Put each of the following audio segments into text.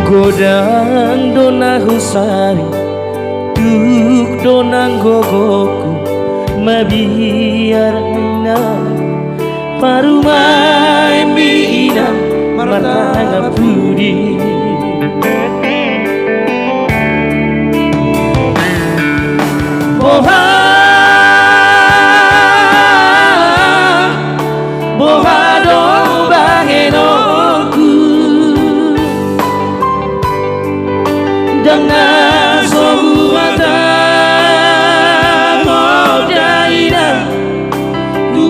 Godang dona husari duk donang gogoku mabiarna parumai bina martanga pudi boha boha do bangenoku dengan sobuata modaina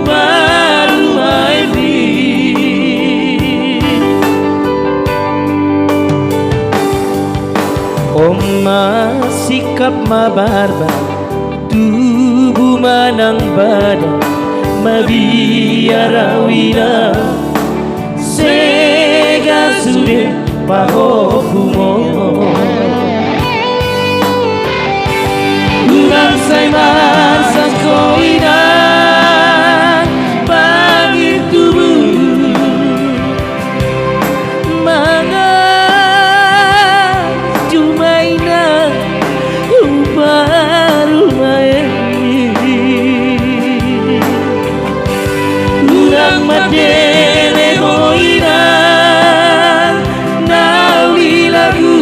baru aibi Oma sikap mabarba tubuh manang badan mabiarawina sega sude pahokumo Urang say masa koina bagi tubuh mga cumaina baru main Urang madele hoina nawi lagu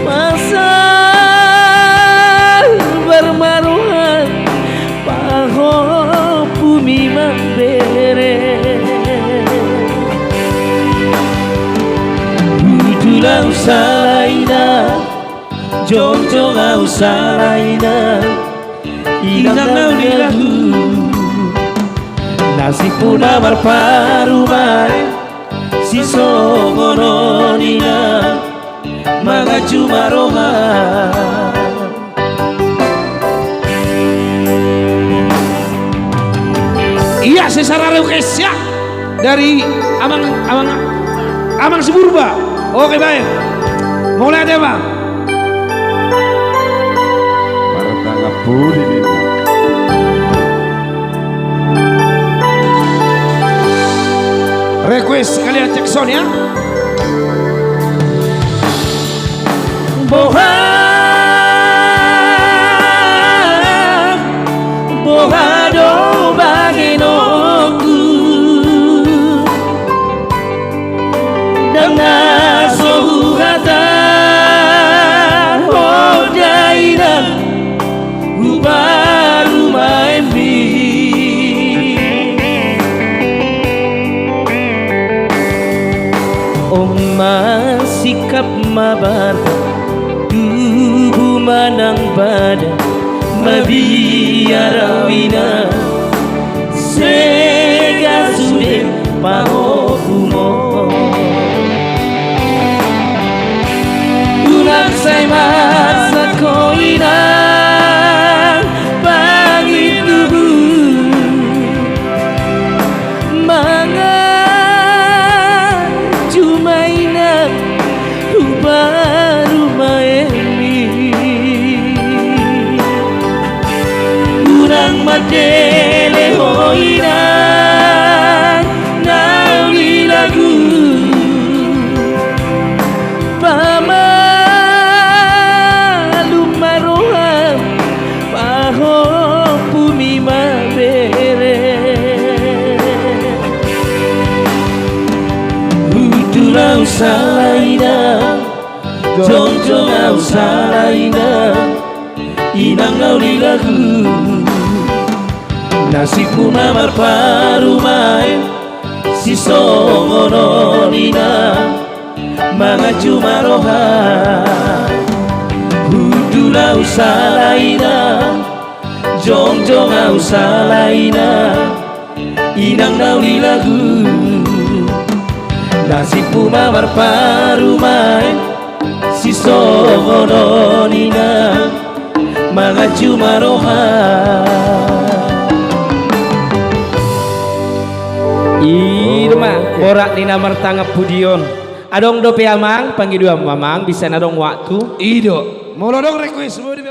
masa bermaruhan paho bumi mambere Udulah usalaina Jong-jong usalaina Inang naulagu Nasi puna marparumai Si songononina Mga cumaroha Iya secara request ya dari Amang Suburba. Oke baik. Mulai deh bang. Martanga pudi nih. Request kalian cek sound ya. Boha boha do bangenoku dengan sohurata hodaina baru main Oma sikap mabar tubuh manang badan mabiarawina sega sude pahokumo Ulang say masa koina bagi tubuh mga cumaina baru maeni Urang madele hoina nawi lagu pamalu maroha paho bumi mabere Udulah usalaina Jong-jong usalaina Inang nauli lagu Nasibmu mamar parumai Si songononina Mga cumaroha Udulah usalaina Jong-jong usalaina Inang nauli lagu Nasibmu mamar parumai Si songononina Mga cumaroha Itu mah borak dina martanga pudion adong dope amang panggil dua mamang bisa nadong waktu Ido mau dong request mau di